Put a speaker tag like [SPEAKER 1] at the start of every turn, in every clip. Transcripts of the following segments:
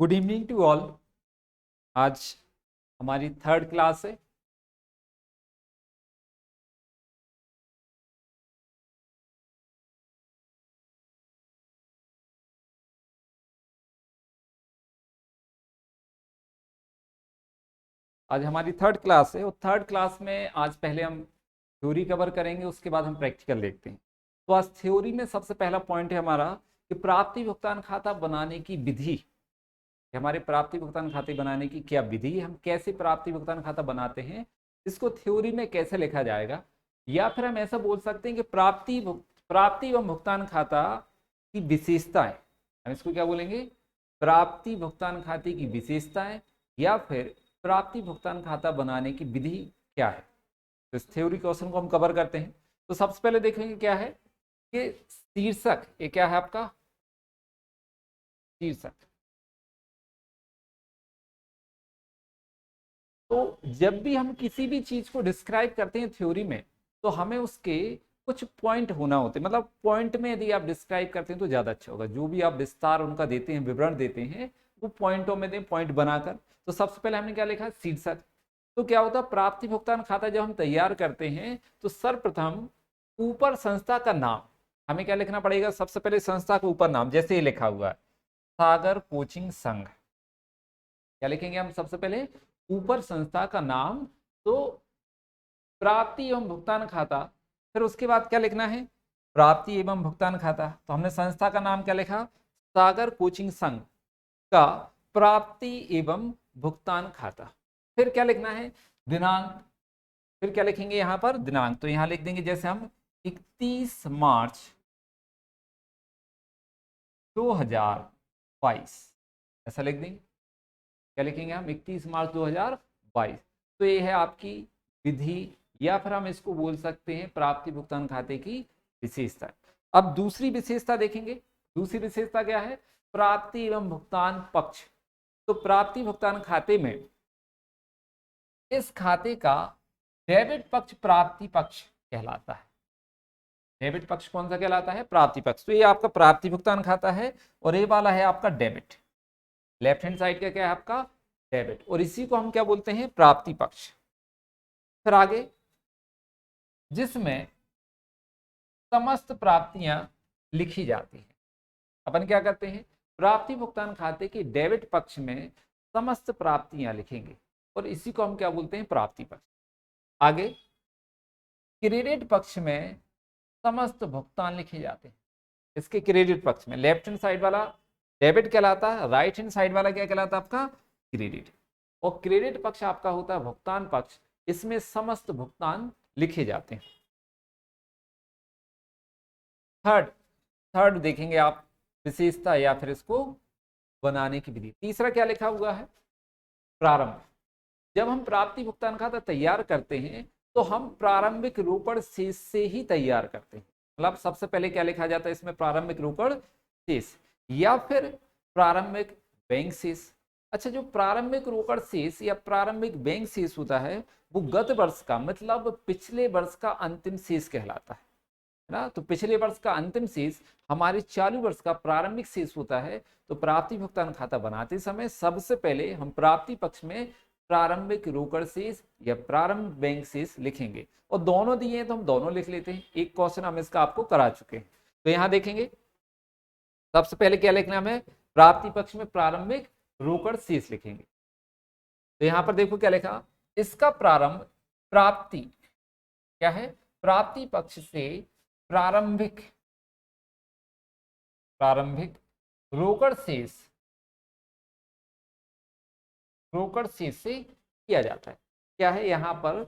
[SPEAKER 1] Good evening to all. आज हमारी third class है। आज हमारी थर्ड क्लास है और थर्ड क्लास में आज पहले हम थ्योरी कवर करेंगे, उसके बाद हम प्रैक्टिकल देखते हैं। तो आज थ्योरी में सबसे पहला पॉइंट है हमारा कि प्राप्ति भुगतान खाता बनाने की विधि। हमारे प्राप्ति भुगतान खाते बनाने की क्या विधि है, हम कैसे प्राप्ति भुगतान खाता बनाते हैं, इसको थ्योरी में कैसे लिखा जाएगा। या फिर हम ऐसा बोल सकते हैं कि प्राप्ति एवं भुगतान खाता की विशेषताएं, हम इसको क्या बोलेंगे, प्राप्ति भुगतान खाते की विशेषताएं या फिर प्राप्ति भुगतान खाता बनाने की विधि क्या है। तो इस थ्योरी क्वेश्चन को हम कवर करते हैं। तो सबसे पहले देखेंगे क्या है कि शीर्षक, ये क्या है आपका शीर्षक। तो जब भी हम किसी भी चीज को डिस्क्राइब करते हैं थ्योरी में, तो हमें उसके कुछ पॉइंट होना होते हैं। मतलब पॉइंट में यदि आप डिस्क्राइब करते हैं तो ज्यादा अच्छा होगा। जो भी आप विस्तार उनका देते हैं, विवरण देते हैं, वो पॉइंटों में दें, पॉइंट बनाकर। तो सबसे पहले हमने क्या लिखा, शीर्षक। तो क्या होता है, प्राप्ति भुगतान खाता जब हम तैयार करते हैं तो सर्वप्रथम ऊपर संस्था का नाम हमें क्या लिखना पड़ेगा। सबसे पहले संस्था के ऊपर नाम, जैसे ये लिखा हुआ है सागर कोचिंग संघ, क्या लिखेंगे हम सबसे पहले ऊपर संस्था का नाम। तो प्राप्ति एवं भुगतान खाता, फिर उसके बाद क्या लिखना है, प्राप्ति एवं भुगतान खाता। तो हमने संस्था का नाम क्या लिखा, सागर कोचिंग संघ का प्राप्ति एवं भुगतान खाता। फिर क्या लिखना है, दिनांक। फिर क्या लिखेंगे यहां पर, दिनांक। तो यहां लिख देंगे जैसे हम 31 मार्च 2022, ऐसा लिख देंगे। क्या लिखेंगे हम, 31 मार्च 2022। तो ये है आपकी विधि, या फिर हम इसको बोल सकते हैं प्राप्ति भुगतान खाते की विशेषता। अब दूसरी विशेषता देखेंगे। दूसरी विशेषता क्या है, प्राप्ति एवं भुगतान पक्ष। तो प्राप्ति भुगतान खाते में इस खाते का डेबिट पक्ष प्राप्ति पक्ष कहलाता है। डेबिट पक्ष कौन सा कहलाता है, प्राप्ति पक्ष। तो ये आपका प्राप्ति भुगतान खाता है और ये वाला है आपका डेबिट। लेफ्ट हैंड साइड का क्या है आपका, डेबिट, और इसी को हम क्या बोलते हैं, प्राप्ति पक्ष। फिर आगे, जिसमें समस्त प्राप्तियां लिखी जाती हैं। अपन क्या करते हैं, प्राप्ति भुगतान खाते के डेबिट पक्ष में समस्त प्राप्तियां लिखेंगे और इसी को हम क्या बोलते हैं, प्राप्ति पक्ष। आगे, क्रेडिट पक्ष में समस्त भुगतान लिखे जाते हैं। इसके क्रेडिट पक्ष में लेफ्ट हैंड साइड वाला डेबिट कहलाता है, राइट हैंड साइड वाला क्या कहलाता है आपका, क्रेडिट। और क्रेडिट पक्ष आपका होता है भुगतान पक्ष, इसमें समस्त भुगतान लिखे जाते हैं। थर्ड थर्ड देखेंगे आप विशेषता या फिर इसको बनाने की विधि। तीसरा क्या लिखा हुआ है, प्रारंभ। जब हम प्राप्ति भुगतान खाता तैयार करते हैं तो हम प्रारंभिक रोकड़ शेष से ही तैयार करते हैं। मतलब सबसे पहले क्या लिखा जाता है इसमें, प्रारंभिक रोकड़ शेष या फिर प्रारंभिक बैंक शेष। अच्छा, जो प्रारंभिक रोकड़ शेष या प्रारंभिक बैंक शेष होता है वो गत वर्ष का, मतलब पिछले वर्ष का अंतिम शेष कहलाता है ना। तो पिछले वर्ष का अंतिम शेष हमारे चालू वर्ष का प्रारंभिक शेष होता है। तो प्राप्ति भुगतान खाता बनाते समय सबसे पहले हम प्राप्ति पक्ष में प्रारंभिक रोकड़ शेष या प्रारंभ बैंक शेष लिखेंगे, और दोनों दिए हैं तो हम दोनों लिख लेते हैं। एक क्वेश्चन हम इसका आपको करा चुके हैं। तो यहां देखेंगे सबसे पहले क्या लिखना है, हमें प्राप्ति पक्ष में प्रारंभिक रोकड़ शेष लिखेंगे। तो यहां पर देखो क्या लिखा, इसका प्रारंभ प्राप्ति क्या है, प्राप्ति पक्ष से प्रारंभिक रोकड़ शेष से किया जाता है। क्या है, यहां पर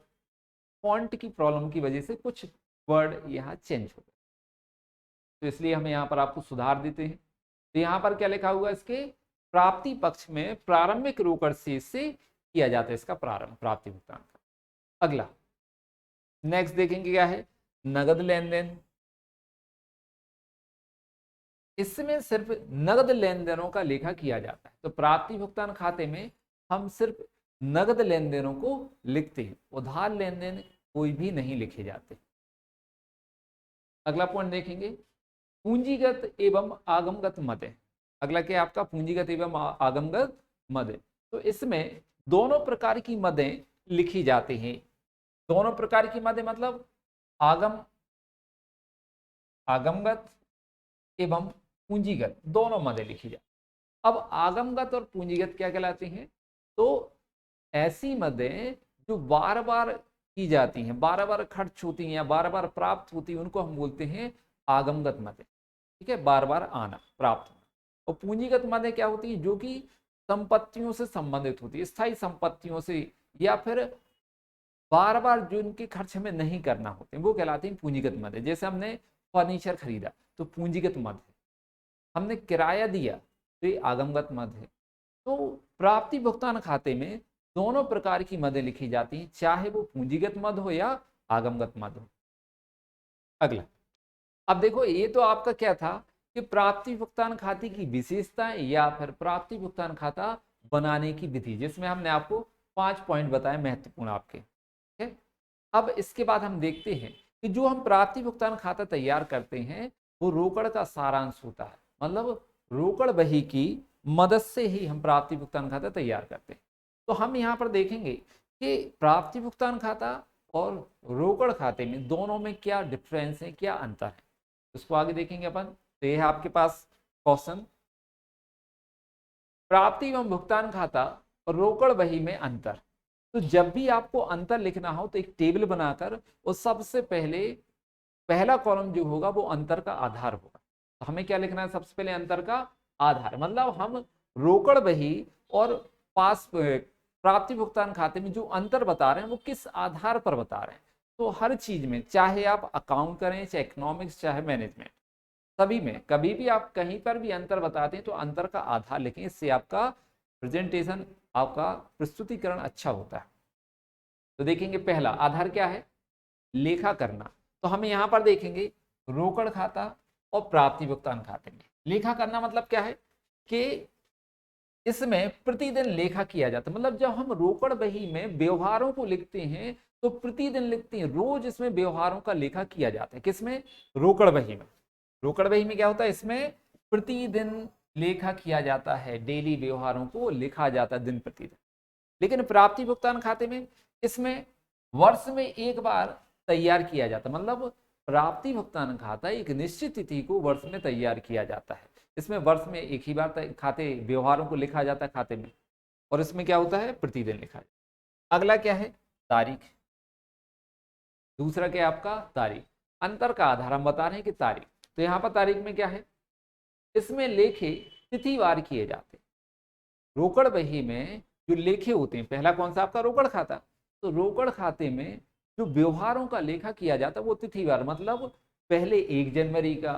[SPEAKER 1] फॉन्ट की प्रॉब्लम की वजह से कुछ वर्ड यहां चेंज हो गए, तो इसलिए हम यहां पर आपको सुधार देते हैं। तो यहां पर क्या लिखा हुआ है, इसके प्राप्ति पक्ष में प्रारंभिक रोकड़ शेष से किया जाता है इसका प्रारंभ, प्राप्ति भुगतान का। अगला नेक्स्ट देखेंगे क्या है, नगद लेन देन। इसमें सिर्फ नगद लेन देनों का लेखा किया जाता है। तो प्राप्ति भुगतान खाते में हम सिर्फ नगद लेन देनों को लिखते हैं, उधार लेन देन कोई भी नहीं लिखे जाते। अगला पॉइंट देखेंगे, पूंजीगत एवं आगमगत मदें। अगला क्या है आपका पूंजीगत एवं आगमगत मद। तो इसमें दोनों प्रकार की मदें लिखी जाती हैं। दोनों प्रकार की मदें मतलब आगमगत एवं पूंजीगत दोनों मदें लिखी जाती। अब आगमगत और पूंजीगत क्या कहलाती हैं? तो ऐसी मदें जो बार बार की जाती हैं, बार बार खर्च होती हैं या बार बार प्राप्त होती हैं, उनको हम बोलते हैं आगमगत मदें। ठीक है, बार बार आना, प्राप्त होना। और पूंजीगत मदें क्या होती हैं? जो कि संपत्तियों से संबंधित होती है, स्थायी संपत्तियों से, या फिर बार बार जो इनके खर्च हमें नहीं करना होते, वो कहलाती हैं पूंजीगत मदें। जैसे हमने फर्नीचर खरीदा तो पूंजीगत मद है, हमने किराया दिया तो ये आगमगत मद है। तो प्राप्ति भुगतान खाते में दोनों प्रकार की मदें लिखी जाती हैं, चाहे वो पूंजीगत मद हो या आगमगत मद हो। अगला, अब देखो ये तो आपका क्या था कि प्राप्ति भुगतान खाते की विशेषताएं या फिर प्राप्ति भुगतान खाता बनाने की विधि, जिसमें हमने आपको 5 पॉइंट बताए महत्वपूर्ण आपके। ठीक है, अब इसके बाद हम देखते हैं कि जो हम प्राप्ति भुगतान खाता तैयार करते हैं वो रोकड़ का सारांश होता है, मतलब रोकड़ बही की मदद से ही हम प्राप्ति भुगतान खाता तैयार करते हैं। तो हम यहाँ पर देखेंगे कि प्राप्ति भुगतान खाता और रोकड़ खाते में दोनों में क्या डिफरेंस है, क्या अंतर है, उसको आगे देखेंगे अपन। तो ये है आपके पास क्वेश्चन, प्राप्ति एवं भुगतान खाता और रोकड़ बही में अंतर। तो जब भी आपको अंतर लिखना हो तो एक टेबल बनाकर और सबसे पहले पहला कॉलम जो होगा वो अंतर का आधार होगा। तो हमें क्या लिखना है? सबसे पहले अंतर का आधार, मतलब हम रोकड़ बही और पास प्राप्ति भुगतान खाते में जो अंतर बता रहे हैं वो किस आधार पर बता रहे हैं। तो हर चीज में, चाहे आप अकाउंट करें, चाहे इकोनॉमिक्स, चाहे मैनेजमेंट, सभी में कभी भी आप कहीं पर भी अंतर बताते हैं तो अंतर का आधार लिखें, इससे आपका प्रेजेंटेशन, आपका प्रस्तुतिकरण अच्छा होता है। तो देखेंगे पहला आधार क्या है? लेखा करना। तो हमें यहां पर देखेंगे रोकड़ खाता और प्राप्ति भुगतान खाते में लेखा करना मतलब क्या है कि इसमें प्रतिदिन लेखा किया जाता है। मतलब जब हम रोकड़ बही में व्यवहारों को लिखते हैं तो प्रतिदिन लिखते हैं, रोज इसमें व्यवहारों का लेखा किया जाता है। किसमें? रोकड़ बही में। रोकड़ बही में क्या होता है? इसमें प्रतिदिन लेखा किया जाता है, डेली व्यवहारों को लिखा जाता है दिन प्रतिदिन। लेकिन प्राप्ति भुगतान खाते में इसमें वर्ष में एक बार तैयार किया जाता है। मतलब प्राप्ति भुगतान खाता एक निश्चित तिथि को वर्ष में तैयार किया जाता है। इसमें वर्ष में एक ही बार खाते व्यवहारों को लिखा जाता है खाते में, और इसमें क्या होता है? प्रतिदिन लिखा जाता है। अगला क्या है? तारीख। दूसरा क्या है आपका? तारीख। अंतर का आधार हम बता रहे हैं कि तारीख। तो यहाँ पर तारीख में क्या है? इसमें लेखे तिथिवार किए जाते हैं। रोकड़ बही में जो लेखे होते हैं, पहला कौन सा आपका? रोकड़ खाता। तो रोकड़ खाते में जो व्यवहारों का लेखा किया जाता है वो तिथिवार, मतलब पहले 1 जनवरी का,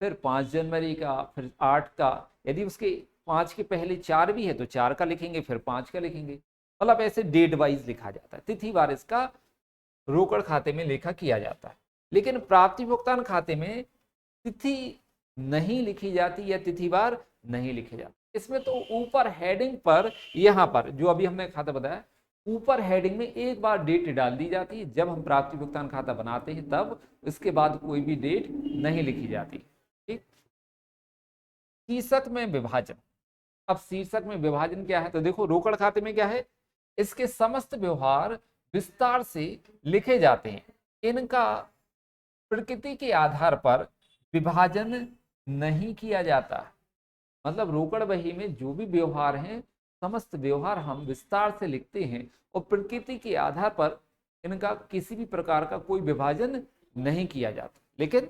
[SPEAKER 1] फिर 5 जनवरी का, फिर 8 का। यदि उसके 5 के पहले 4 भी है तो 4 का लिखेंगे, फिर 5 का लिखेंगे। मतलब ऐसे डेट वाइज लिखा जाता है, तिथिवार इसका रोकड़ खाते में लेखा किया जाता है। लेकिन प्राप्ति भुगतान खाते में तिथि नहीं लिखी जाती या तिथिवार नहीं लिखे जाते। इसमें तो ऊपर हेडिंग पर, यहाँ पर जो अभी हमने खाता बताया, ऊपर हेडिंग में एक बार डेट डाल दी जाती है जब हम प्राप्ति भुगतान खाता बनाते हैं, तब इसके बाद कोई भी डेट नहीं लिखी जाती। ठीक। शीर्षक में विभाजन। अब शीर्षक में विभाजन क्या है? तो देखो रोकड़ खाते में क्या है? इसके समस्त व्यवहार विस्तार से लिखे जाते हैं, इनका प्रकृति के आधार पर विभाजन नहीं किया जाता। मतलब रोकड़ बही में जो भी व्यवहार हैं, समस्त व्यवहार हम विस्तार से लिखते हैं और प्रकृति के आधार पर इनका किसी भी प्रकार का कोई विभाजन नहीं किया जाता। लेकिन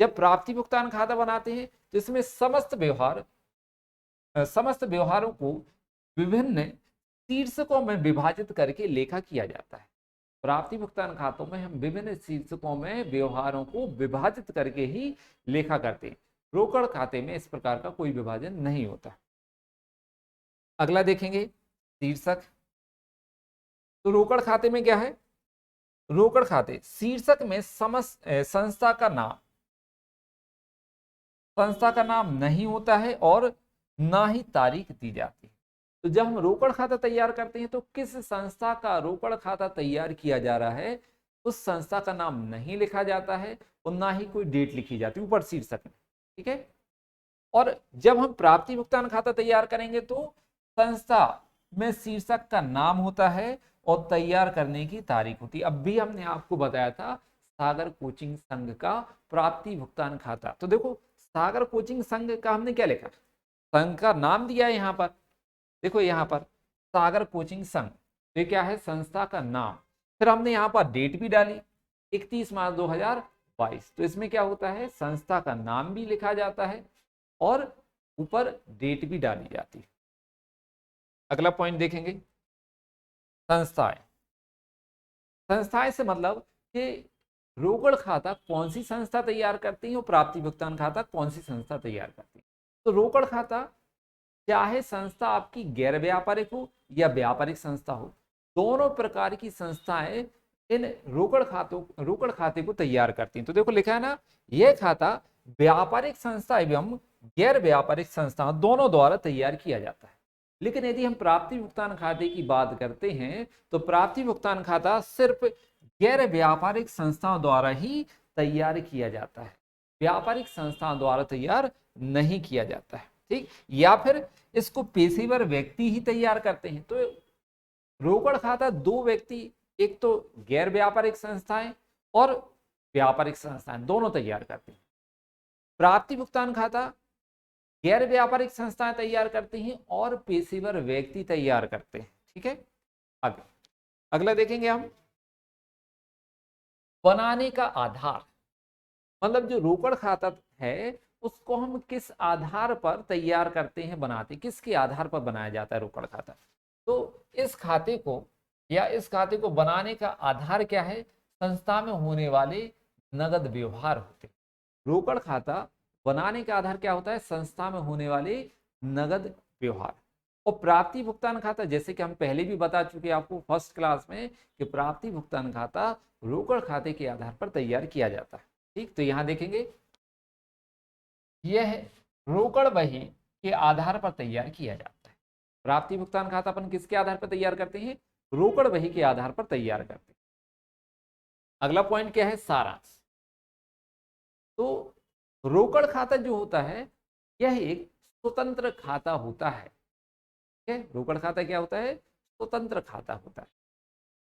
[SPEAKER 1] जब प्राप्ति भुगतान खाता बनाते हैं तो इसमें समस्त व्यवहारों को विभिन्न शीर्षकों में विभाजित करके लेखा किया जाता है। प्राप्ति भुगतान खातों में हम विभिन्न शीर्षकों में व्यवहारों को विभाजित करके ही लेखा करते हैं। रोकड़ खाते में इस प्रकार का कोई विभाजन नहीं होता। अगला देखेंगे शीर्षक। तो रोकड़ खाते में क्या है? रोकड़ खाते शीर्षक में संस्था का नाम नहीं होता है और ना ही तारीख दी जाती है। तो जब हम रोकड़ खाता तैयार करते हैं तो किस संस्था का रोकड़ खाता तैयार किया जा रहा है, उस संस्था का नाम नहीं लिखा जाता है और ना ही कोई डेट लिखी जाती है ऊपर शीर्षक में। ठीक है। और जब हम प्राप्ति भुगतान खाता तैयार करेंगे तो संस्था में शीर्षक का नाम होता है और तैयार करने की तारीख होती है। अब भी हमने आपको बताया था सागर कोचिंग संघ का प्राप्ति भुगतान खाता। तो देखो सागर कोचिंग संघ का हमने क्या लिखा, संघ का नाम दिया है यहाँ पर, देखो यहाँ पर सागर कोचिंग संघ, ये क्या है, संस्था का नाम। फिर हमने यहाँ पर डेट भी डाली 31 मार्च 2022। तो इसमें क्या होता है, संस्था का नाम भी लिखा जाता है और ऊपर डेट भी डाली जाती है। अगला पॉइंट देखेंगे, संस्थाएं। संस्थाएं से मतलब कि रोकड़ खाता कौन सी संस्था तैयार करती है और प्राप्ति भुगतान खाता कौन सी संस्था तैयार करती है। तो रोकड़ खाता चाहे संस्था आपकी गैर व्यापारिक हो या व्यापारिक संस्था हो, दोनों प्रकार की संस्थाएं इन रोकड़ खाते को तैयार करती हैं। तो देखो लिखा है ना, यह खाता व्यापारिक संस्था एवं गैर व्यापारिक संस्था दोनों द्वारा तैयार किया जाता है। लेकिन यदि हम प्राप्ति भुगतान खाते की बात करते हैं तो प्राप्ति भुगतान खाता सिर्फ गैर व्यापारिक संस्थाओं द्वारा ही तैयार किया जाता है, व्यापारिक संस्थाओं द्वारा तैयार नहीं किया जाता है। ठीक, या फिर इसको पेशेवर व्यक्ति ही तैयार करते हैं। तो रोकड़ खाता दो व्यक्ति, एक तो गैर व्यापारिक संस्थाएं और व्यापारिक संस्थाएं दोनों तैयार करते हैं। प्राप्ति भुगतान खाता गैर व्यापारिक संस्थाएं तैयार करती हैं और पेशेवर व्यक्ति तैयार करते हैं। ठीक है, आगे अगला देखेंगे हम, बनाने का आधार। मतलब जो रोकड़ खाता है उसको हम किस आधार पर तैयार करते हैं, बनाते, किसके आधार पर बनाया जाता है रोकड़ खाता। तो इस खाते को या इस खाते को बनाने का आधार क्या है, संस्था में होने वाले नगद व्यवहार होते। रोकड़ खाता बनाने का आधार क्या होता है, संस्था में होने वाले नगद व्यवहार। और प्राप्ति भुगतान खाता, जैसे कि हम पहले भी बता चुके आपको फर्स्ट क्लास में, कि प्राप्ति भुगतान खाता रोकड़ खाते के आधार पर तैयार किया जाता है। ठीक, तो यहां देखेंगे यह रोकड़ बही के आधार पर तैयार किया जाता है। प्राप्ति भुगतान खाता अपन किसके आधार पर तैयार करते हैं, रोकड़ बही के आधार पर तैयार करते हैं। अगला पॉइंट क्या है, सारांश। तो रोकड़ खाता जो होता है यह एक स्वतंत्र खाता होता है। ठीक है, रोकड़ खाता क्या होता है, स्वतंत्र खाता होता है।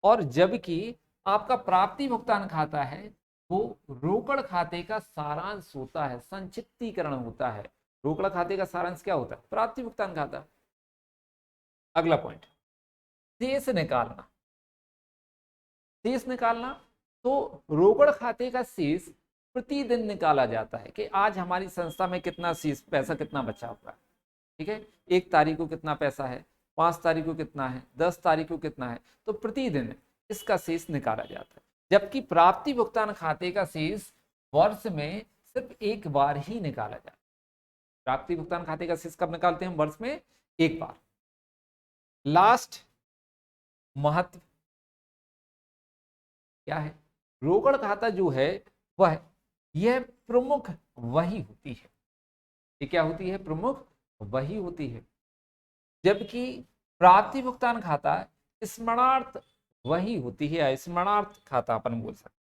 [SPEAKER 1] और जबकि आपका प्राप्ति भुगतान खाता है वो रोकड़ खाते का सारांश होता है, संक्षिप्तीकरण होता है। रोकड़ खाते का सारांश क्या होता है, प्राप्ति भुगतान खाता। अगला पॉइंट, शेष निकालना। शेष निकालना, तो रोकड़ खाते का शेष प्रतिदिन निकाला जाता है कि आज हमारी संस्था में कितना शेष पैसा कितना बचा हुआ है। ठीक है, 1 तारीख को कितना पैसा है, 5 तारीख को कितना है, 10 तारीख को कितना है। तो प्रतिदिन इसका शेष निकाला जाता है। जबकि प्राप्ति भुगतान खाते का शेष वर्ष में सिर्फ एक बार ही निकाला जाता है। प्राप्ति भुगतान खाते का शेष कब निकालते हैं हम, वर्ष में एक बार। लास्ट महत्व क्या है, रोकड़ खाता जो है वह यह प्रमुख वही होती है। ये क्या होती है, प्रमुख वही होती है। जबकि प्राप्ति भुगतान खाता स्मरणार्थ वही होती है, स्मरणार्थ खाता अपन बोल सकते।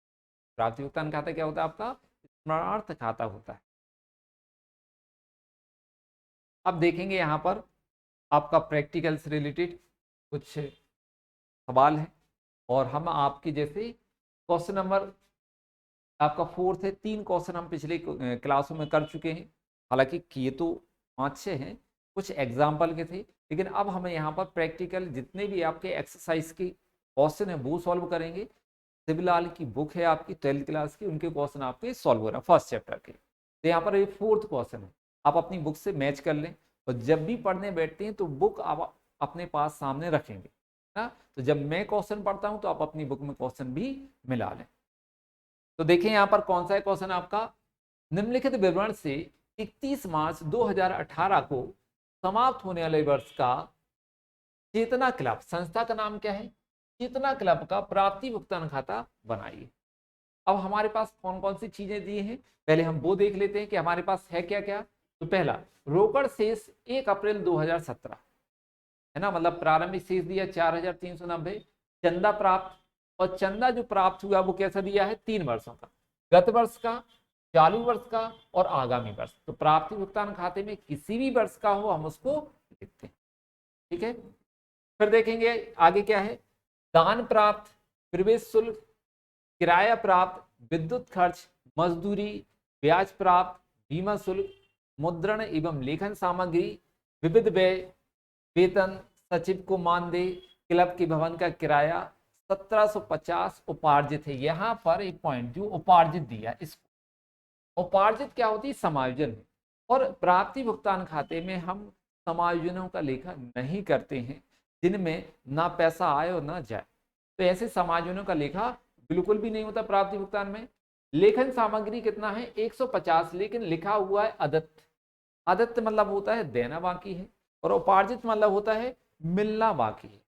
[SPEAKER 1] प्राप्ति भुगतान खाता क्या होता है आपका, स्मरणार्थ खाता होता है। अब देखेंगे यहां पर आपका प्रैक्टिकल से रिलेटेड कुछ सवाल है और हम आपके जैसे क्वेश्चन नंबर आपका 4th है, 3 क्वेश्चन हम पिछले क्लासों में कर चुके हैं। हालांकि किए तो 5-6 हैं, कुछ एग्जाम्पल के थे, लेकिन अब हमें यहाँ पर प्रैक्टिकल जितने भी आपके एक्सरसाइज के क्वेश्चन है वो सॉल्व करेंगे। शिवलाल की बुक है आपकी 12th क्लास की, उनके क्वेश्चन आपके सॉल्व हो रहे हैं फर्स्ट चैप्टर के। तो यहाँ पर ये 4th क्वेश्चन है, आप अपनी बुक से मैच कर लें और जब भी पढ़ने बैठते हैं तो बुक आप अपने पास सामने रखेंगे ना। तो जब मैं क्वेश्चन पढ़ता हूँ तो आप अपनी बुक में क्वेश्चन भी मिला लें। तो देखें यहाँ पर कौन सा है क्वेश्चन आपका, निम्नलिखित विवरण से 31 मार्च 2018 को समाप्त होने वाले वर्ष का चेतना क्लब, संस्था का नाम क्या है, चेतना क्लब का प्राप्ति भुगतान खाता बनाइए। अब हमारे पास कौन कौन सी चीजें दी हैं, पहले हम वो देख लेते हैं कि हमारे पास है क्या क्या। तो पहला, रोकड़ शेष 1 अप्रैल 2017 है ना, मतलब प्रारंभिक शेष दिया 4390। चंदा प्राप्त, और चंदा जो प्राप्त हुआ वो कैसा दिया है, 3 वर्षों का। गत वर्ष का चालू वर्ष का और आगामी वर्ष। तो प्राप्ति भुगतान खाते में किसी भी वर्ष का हो हम उसको लिखते हैं। ठीक है, फिर देखेंगे आगे क्या है। दान प्राप्त, प्रवेश शुल्क, किराया प्राप्त, विद्युत खर्च, मजदूरी, ब्याज प्राप्त, बीमा शुल्क, मुद्रण एवं लेखन सामग्री, विविध व्यय, वेतन, सचिव को मानदेय, क्लब के भवन का किराया, 1750 उपार्जित है। यहाँ पर एक पॉइंट जो उपार्जित दिया, इसको उपार्जित क्या होती है, समायोजन। और प्राप्ति भुगतान खाते में हम समायोजनों का लेखा नहीं करते हैं जिनमें ना पैसा आए और ना जाए। तो ऐसे समायोजनों का लेखा बिल्कुल भी नहीं होता प्राप्ति भुगतान में। लेखन सामग्री कितना है, 150, लेकिन लिखा हुआ है अदत्त। अदत्त मतलब होता है देना बाकी है, और उपार्जित मतलब होता है मिलना बाकी है।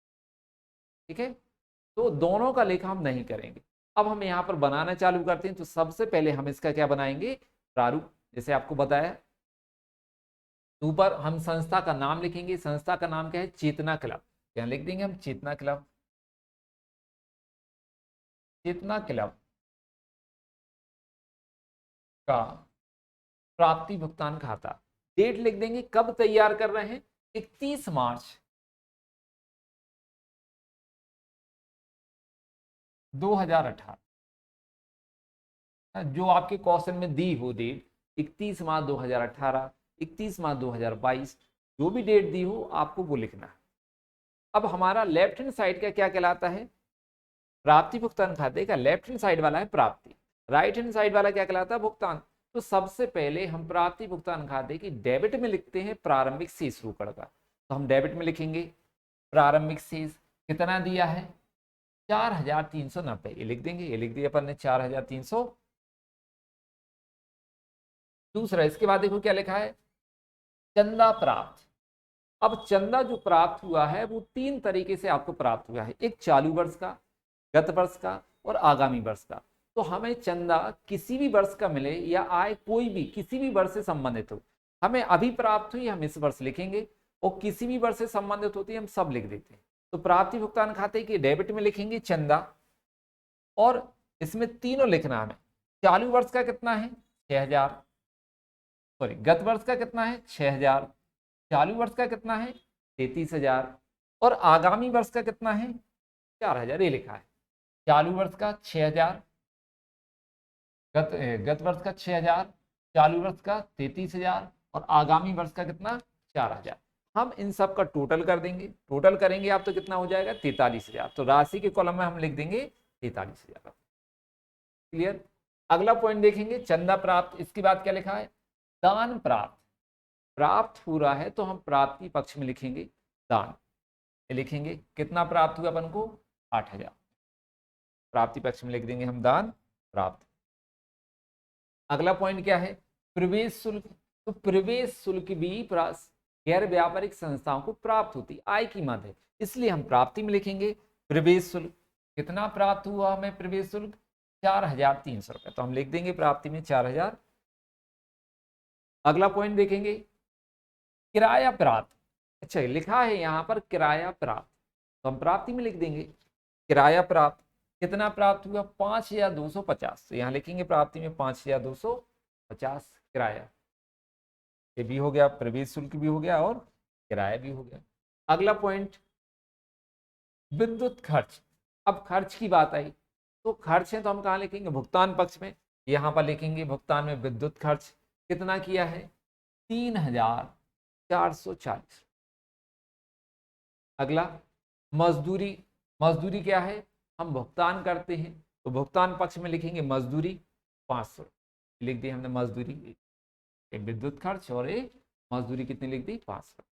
[SPEAKER 1] ठीक है, तो दोनों का लेखा हम नहीं करेंगे। अब हम यहाँ पर बनाना चालू करते हैं। तो सबसे पहले हम इसका क्या बनाएंगे, प्रारूप। जैसे आपको बताया, ऊपर हम संस्था का नाम लिखेंगे। संस्था का नाम क्या है, चेतना क्लब। यहाँ लिख देंगे हम चेतना क्लब, चेतना क्लब का प्राप्ति भुगतान खाता। डेट लिख देंगे, कब तैयार कर रहे हैं, 31 मार्च 2018। जो आपके क्वेश्चन में दी हो डेट, 31 मार्च 2018, 31 मार्च 2022, जो भी डेट दी हो आपको वो लिखना है। अब हमारा लेफ्ट हैंड साइड का क्या कहलाता है, प्राप्ति भुगतान खाते का लेफ्ट हैंड साइड वाला है प्राप्ति, राइट हैंड साइड वाला क्या कहलाता है, भुगतान। तो सबसे पहले हम प्राप्ति भुगतान खाते की डेबिट में लिखते हैं प्रारंभिक शेष रोकड़ का। तो हम डेबिट में लिखेंगे प्रारंभिक शेष कितना दिया है, 4390, ये लिख देंगे। ये लिख दिया अपन ने 4300। दूसरा, इसके बाद देखो क्या लिखा है, चंदा प्राप्त। अब चंदा जो प्राप्त हुआ है वो 3 तरीके से आपको प्राप्त हुआ है, एक चालू वर्ष का, गत वर्ष का और आगामी वर्ष का। तो हमें चंदा किसी भी वर्ष का मिले या आय कोई भी किसी भी वर्ष से संबंधित हो, हमें अभी प्राप्त हुई हम इस वर्ष लिखेंगे, और किसी भी वर्ष से संबंधित होती है हम सब लिख देते हैं। तो प्राप्ति भुगतान खाते की डेबिट में लिखेंगे चंदा, और इसमें तीनों लिखना हमें। चालू वर्ष का कितना है, 6000, सॉरी गत वर्ष का कितना है 6000, चालू वर्ष का कितना है 33,000, और आगामी वर्ष का कितना है 4000। ये लिखा है चालू वर्ष का 6000, गत वर्ष का 6000, चालू वर्ष का 33,000, और आगामी वर्ष का कितना 4000। हम इन सब का टोटल कर देंगे, टोटल करेंगे आप तो कितना हो जाएगा 43,000। तो राशि के कॉलम में हम लिख देंगे 43,000। क्लियर। अगला पॉइंट देखेंगे, चंदा प्राप्त। इसके बाद क्या लिखा है, दान प्राप्त। प्राप्त हो रहा है तो हम प्राप्ति पक्ष में लिखेंगे दान, लिखेंगे कितना प्राप्त हुआ अपन को 8,000, प्राप्ति पक्ष में लिख देंगे हम दान प्राप्त। अगला पॉइंट क्या है, प्रवेश शुल्क। तो प्रवेश शुल्क भी गैर व्यापारिक संस्थाओं को प्राप्त होती आय की मद है, इसलिए हम प्राप्ति में लिखेंगे प्रवेश शुल्क। कितना प्राप्त हुआ हमें प्रवेश शुल्क 4300 रुपये, तो हम लिख देंगे प्राप्ति में 4000। अगला पॉइंट देखेंगे, किराया प्राप्त। अच्छा लिखा है यहाँ पर किराया प्राप्त, तो हम प्राप्ति में लिख देंगे किराया प्राप्त। कितना प्राप्त हुआ 5250, तो यहाँ लिखेंगे प्राप्ति में 5250 किराया। ये भी हो गया, प्रवेश शुल्क भी हो गया और किराया भी हो गया। अगला पॉइंट, विद्युत खर्च। अब खर्च की बात आई तो खर्च है तो हम कहाँ लिखेंगे, भुगतान पक्ष में। यहाँ पर लिखेंगे भुगतान में विद्युत खर्च कितना किया है 3440। अगला मजदूरी। मजदूरी क्या है, हम भुगतान करते हैं तो भुगतान पक्ष में लिखेंगे मजदूरी 500, लिख दी हमने मजदूरी। एक विद्युत खर्च और एक मजदूरी कितनी लिख दी 500।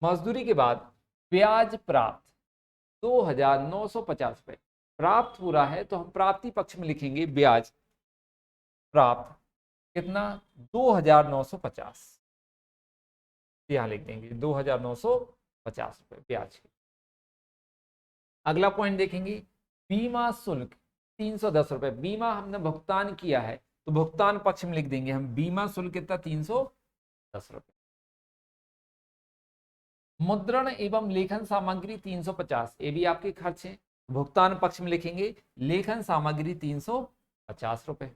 [SPEAKER 1] मजदूरी के बाद ब्याज प्राप्त 2950 रुपये प्राप्त हो रहा है तो हम प्राप्ति पक्ष में लिखेंगे ब्याज प्राप्त कितना 2950, यहां लिख देंगे 2950 रुपये ब्याज की। अगला पॉइंट देखेंगे, बीमा शुल्क 310 रुपये। बीमा हमने भुगतान किया है तो भुगतान पक्ष में लिख देंगे हम बीमा शुल्क कितना 310 रुपये। मुद्रण एवं लेखन सामग्री 350, ये भी आपके खर्च है, भुगतान पक्ष में लिखेंगे लेखन सामग्री 350 रुपये।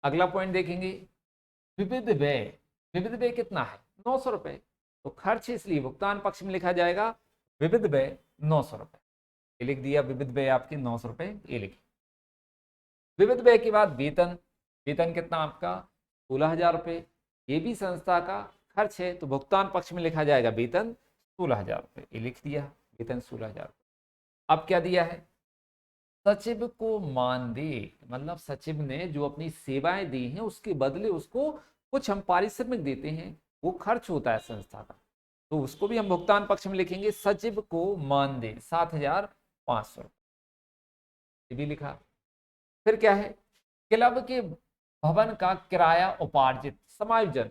[SPEAKER 1] अगला पॉइंट देखेंगे, विविध व्यय। विविध व्यय कितना है? 900 रुपए। तो खर्च इसलिए भुगतान पक्ष में लिखा जाएगा विविध व्यय 900 रुपए। ये लिख दिया, विविध व्यय आपके 900 रुपए, ये लिखिए। विविध व्यय के बाद वेतन। वेतन कितना आपका? 16,000 रुपए। ये भी संस्था का खर्च है, तो भुगतान पक्ष में लिखा जाएगा वेतन 16,000 रुपए, ये लिख दिया, वेतन 16,000। अब क्या दिया है? सचिव को मानदेय, मतलब सचिव ने जो अपनी सेवाएं दी हैं उसके बदले उसको कुछ हम पारिश्रमिक देते हैं, वो खर्च होता है संस्था का, तो उसको भी हम भुगतान पक्ष में लिखेंगे सचिव को मानदेय 7,500 रुपये, ये भी लिखा। फिर क्या है? क्लब के भवन का किराया उपार्जित, समायोजन।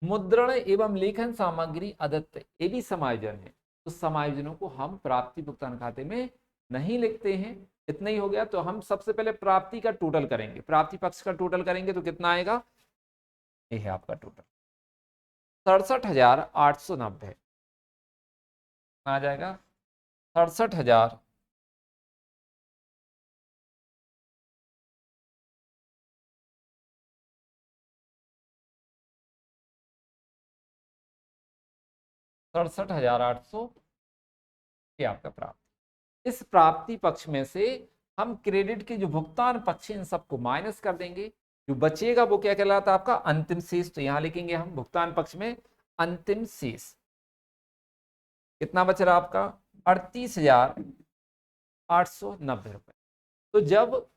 [SPEAKER 1] मुद्रण एवं लेखन सामग्री अदत्त, ये भी समायोजन है, तो समायोजनों को हम प्राप्ति भुगतान खाते में नहीं लिखते हैं। इतना ही हो गया। तो हम सबसे पहले प्राप्ति का टोटल करेंगे, प्राप्ति पक्ष का टोटल करेंगे तो कितना आएगा? ये है आपका टोटल 67,890 आ जाएगा, 67,000 67,800 ये आपका प्राप्ति। इस प्राप्ति पक्ष में से हम क्रेडिट के जो भुगतान पक्ष है इन सबको माइनस कर देंगे, जो बचेगा वो क्या कहलाता है आपका? अंतिम शेष। तो यहां लिखेंगे हम भुगतान पक्ष में अंतिम शेष। कितना बच रहा आपका? 38,890 रुपए। तो जब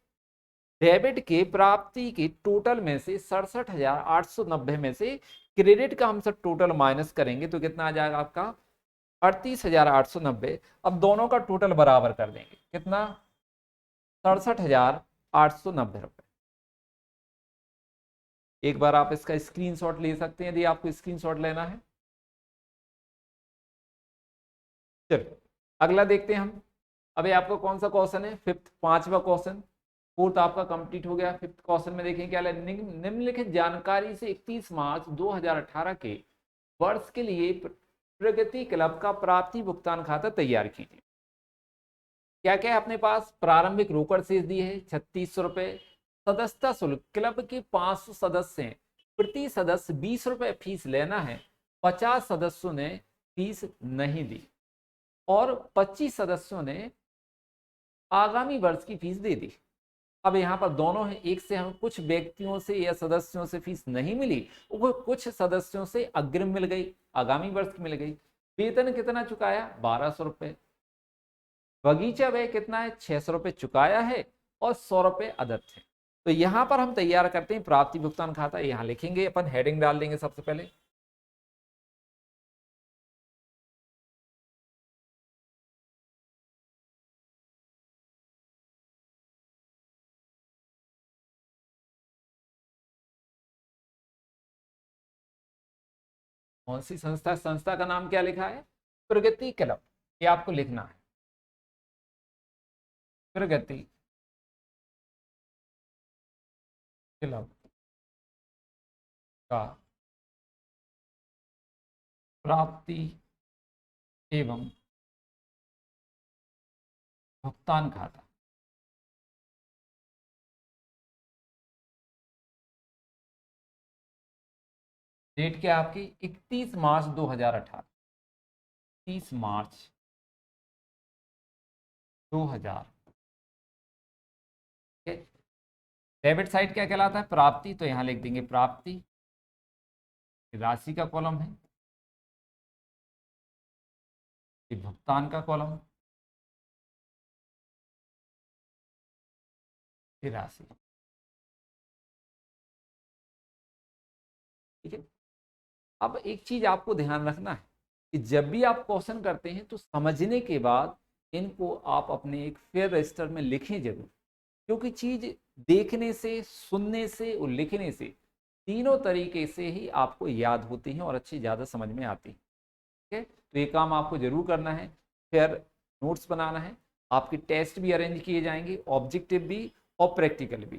[SPEAKER 1] डेबिट के प्राप्ति के टोटल में से 67,890 में से क्रेडिट का हम सब टोटल माइनस करेंगे तो कितना आ जाएगा आपका? 38,890। अब दोनों का टोटल बराबर कर देंगे, कितना? 67,890 रुपए। एक बार आप इसका स्क्रीनशॉट ले सकते हैं यदि आपको स्क्रीनशॉट लेना है। चलिए अगला देखते हैं हम। अभी आपका कौन सा क्वेश्चन है? फिफ्थ, पांचवा क्वेश्चन। फोर्थ आपका कंप्लीट हो गया। फिफ्थ क्वेश्चन में देखें क्या है? निम्नलिखित जानकारी से 31 मार्च 2018 के वर्ष के लिए प्रगति क्लब का प्राप्ति भुगतान खाता तैयार कीजिए। क्या क्या है अपने पास? प्रारंभिक रोकड़ शेष दी है 3600 रुपए। सदस्यता शुल्क, क्लब के 500 सदस्य हैं, प्रति सदस्य 20 रुपए फीस लेना है। 50 सदस्यों ने फीस नहीं दी और 25 सदस्यों ने आगामी वर्ष की फीस दे दी। अब यहाँ पर दोनों हैं, एक से हम कुछ व्यक्तियों से या सदस्यों से फीस नहीं मिली, वो कुछ सदस्यों से अग्रिम मिल गई, आगामी वर्ष की मिल गई। वेतन कितना चुकाया? 1200 रुपए। बगीचा व्यय कितना है? 600 रुपए चुकाया है और 100 रुपए अदत्त है। तो यहां पर हम तैयार करते हैं प्राप्ति भुगतान खाता। यहां लिखेंगे अपन, हेडिंग डाल देंगे सबसे पहले। कौन सी संस्था? संस्था का नाम क्या लिखा है? प्रगति क्लब। ये आपको लिखना है, प्रगति क्लब का प्राप्ति एवं भुगतान खाता। डेट क्या आपकी? 31 मार्च 2018। 30 मार्च 2000। डेबिट साइड क्या कहलाता है? प्राप्ति। तो यहां लिख देंगे प्राप्ति, राशि का कॉलम है, ये भुगतान का कॉलम, ये राशि। ठीक है। अब एक चीज आपको ध्यान रखना है कि जब भी आप क्वेश्चन करते हैं तो समझने के बाद इनको आप अपने एक फेयर रजिस्टर में लिखें जरूर, क्योंकि चीज देखने से, सुनने से और लिखने से, तीनों तरीके से ही आपको याद होती हैं और अच्छी ज़्यादा समझ में आती है। ठीक है, तो ये काम आपको जरूर करना है। फिर नोट्स बनाना है, आपके टेस्ट भी अरेंज किए जाएंगे, ऑब्जेक्टिव भी और प्रैक्टिकल भी।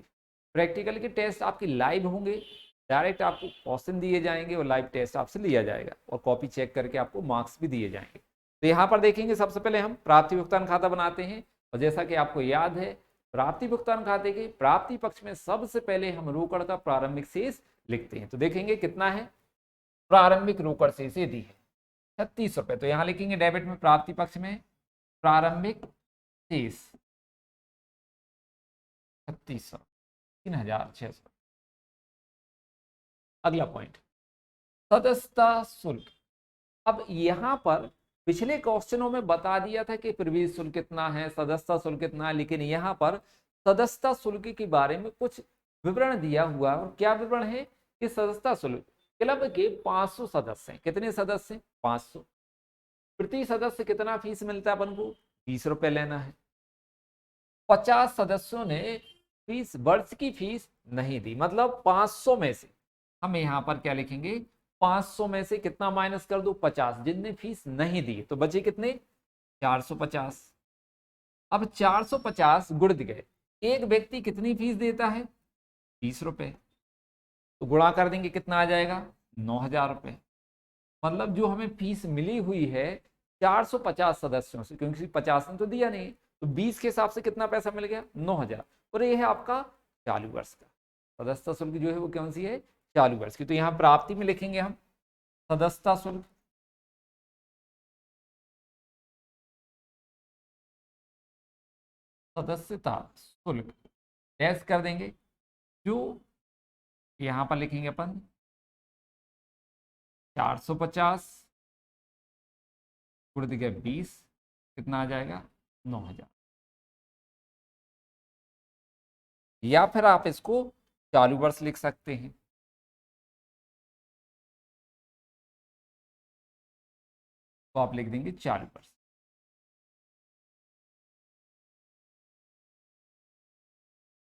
[SPEAKER 1] प्रैक्टिकल के टेस्ट आपके लाइव होंगे, डायरेक्ट आपको क्वेश्चन दिए जाएंगे और लाइव टेस्ट आपसे लिया जाएगा और कॉपी चेक करके आपको मार्क्स भी दिए जाएंगे। तो यहाँ पर देखेंगे सबसे पहले हम प्राप्ति भुगतान खाता बनाते हैं, और जैसा कि आपको याद है प्राप्ति भुगतान खाते के प्राप्ति पक्ष में सबसे पहले हम रोकड़ का प्रारंभिक शेष लिखते हैं। तो देखेंगे कितना है, प्रारंभिक रोकड़ शेष ये दी है 36 रुपए, तो यहां लिखेंगे डेबिट में प्राप्ति पक्ष में प्रारंभिक शेष 3600, 3600। अगला पॉइंट सदस्यता शुल्क। अब यहां पर पिछले क्वेश्चनों में बता दिया था कि प्रवेश शुल्क कितना है, सदस्यता शुल्क कितना है, लेकिन यहाँ पर सदस्यता शुल्क के बारे में कुछ विवरण दिया हुआ है। और क्या विवरण है कि सदस्यता शुल्क क्लब के 500 सदस्य हैं। कितने सदस्य हैं? 500। प्रति सदस्य कितना फीस मिलता है अपन को? 20 रुपए लेना है। 50 सदस्यों ने फीस, वर्ष की फीस नहीं दी, मतलब 500 में से हम यहाँ पर क्या लिखेंगे, 500 में से कितना माइनस कर दो? 50, जिनने फीस नहीं दी, तो बचे कितने? 450। अब 450 गुण गए, एक व्यक्ति कितनी फीस देता है? 20 रुपए, तो गुणा कर देंगे, कितना आ जाएगा? 9000 रुपए। मतलब जो हमें फीस मिली हुई है 450 सदस्यों से, क्योंकि 50 ने तो दिया नहीं, तो 20 के हिसाब से कितना पैसा मिल गया? 9000। और ये है आपका चालू वर्ष का सदस्यता शुल्क जो है वो कौन सी है? चालू वर्ष की। तो यहाँ प्राप्ति में लिखेंगे हम सदस्यता शुल्क, सदस्यता शुल्क डैश कर देंगे, जो यहाँ पर लिखेंगे अपन 450 गुण दिया 20, कितना आ जाएगा? 9000। या फिर आप इसको चालू वर्ष लिख सकते हैं। तो आप लिख देंगे चालू वर्ष।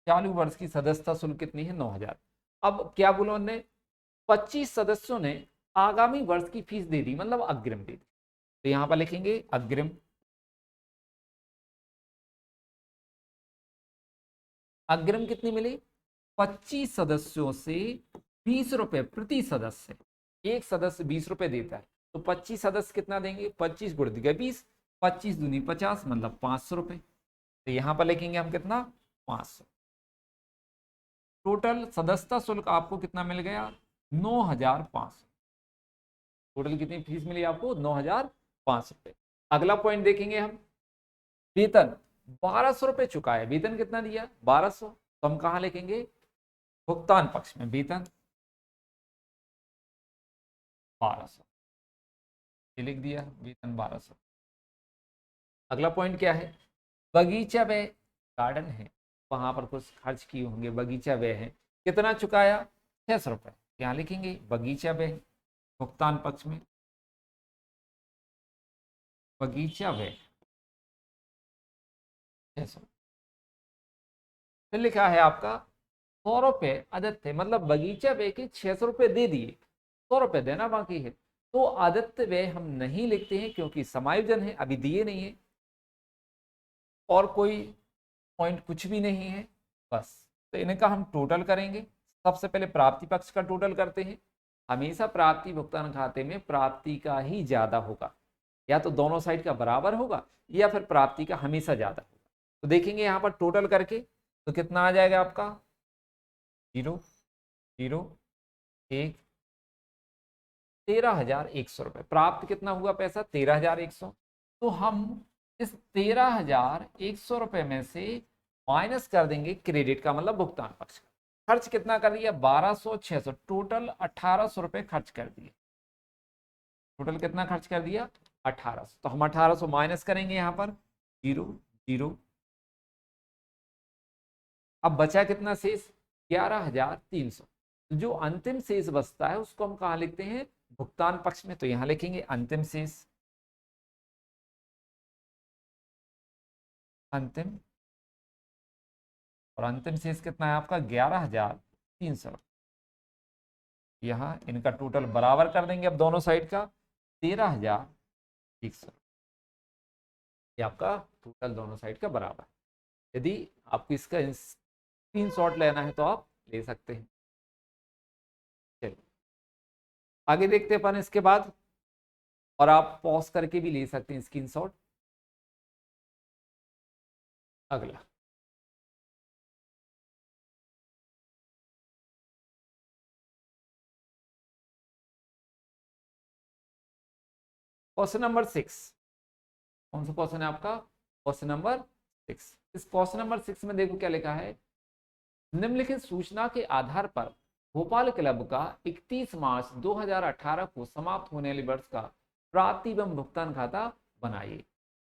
[SPEAKER 1] चालू वर्ष की सदस्यता शुल्क कितनी है? 9000। अब क्या बोला उन्होंने? 25 सदस्यों ने आगामी वर्ष की फीस दे दी, मतलब अग्रिम दे दी, तो यहां पर लिखेंगे अग्रिम। अग्रिम कितनी मिली? 25 सदस्यों से 20 रुपए प्रति सदस्य। एक सदस्य 20 रुपए देता है, तो 25 सदस्य कितना देंगे? 25 गुण दिया 20, 25 दूनी 50, मतलब 500 रुपए। तो यहां पर लिखेंगे हम कितना? 500। टोटल सदस्यता शुल्क आपको कितना मिल गया? 9500। टोटल कितनी फीस मिली आपको? 9500 रुपए। अगला पॉइंट देखेंगे हम, वेतन 1200 रुपए चुका है। वेतन कितना दिया? 1200। तो हम कहां लिखेंगे? भुगतान पक्ष में वेतन 1200, ये लिख दिया, वेतन 1200। अगला पॉइंट क्या है? बगीचा व्यय, गार्डन है, वहां पर कुछ खर्च किए होंगे, बगीचा व्यय है, कितना चुकाया? 600 रुपए। यहाँ लिखेंगे बगीचा व्यय भुगतान पक्ष में, बगीचा व्यय 600। फिर लिखा है आपका 100 रुपए आदित्य, मतलब बगीचा व्यय के 600 रुपए दे दिए, 100 रुपए देना बाकी है। तो आदित्य व्यय हम नहीं लिखते हैं क्योंकि समायोजन है, अभी दिए नहीं है, और कोई पॉइंट कुछ भी नहीं है बस। तो इनका हम टोटल करेंगे। सबसे पहले प्राप्ति पक्ष का टोटल करते हैं। हमेशा प्राप्ति भुगतान खाते में प्राप्ति का ही ज्यादा होगा, या तो दोनों साइड का बराबर होगा या फिर प्राप्ति का हमेशा ज्यादा होगा। तो देखेंगे यहाँ पर टोटल करके, तो कितना आ जाएगा आपका? 0 0 1, 13,100 रुपए। प्राप्त कितना हुआ पैसा? 13,100। तो हम इस 13,100 रुपए में से माइनस कर देंगे क्रेडिट का, मतलब भुगतान पक्ष का। खर्च कितना कर दिया? 1200, 600, टोटल 1800 रुपए खर्च कर दिए। टोटल कितना खर्च कर दिया? 1800। तो हम 1800 माइनस करेंगे यहाँ पर 0 0। अब बचा कितना शेष? 11,300। जो अंतिम शेष बचता है उसको हम कहाँ लिखते हैं? भुगतान पक्ष में। तो यहां लिखेंगे अंतिम शेष, अंतिम, और अंतिम शेष कितना है आपका? 11,300। यहाँ इनका टोटल बराबर कर देंगे अब दोनों साइड का, 13,100। ये आपका टोटल दोनों साइड का बराबर। यदि आपको इसका स्क्रीनशॉट लेना है तो आप ले सकते हैं। चलिए आगे देखते हैं अपन इसके बाद, और आप पॉज करके भी ले सकते हैं स्क्रीनशॉट। अगला क्वेश्चन नंबर 6, कौन सा क्वेश्चन है आपका? Question number 6। इस क्वेश्चन नंबर 6 में देखो क्या लिखा है, निम्नलिखित सूचना के आधार पर भोपाल क्लब का 31 मार्च 2018 को समाप्त होने वाले वर्ष का प्राप्ति एवं भुगतान खाता बनाइए।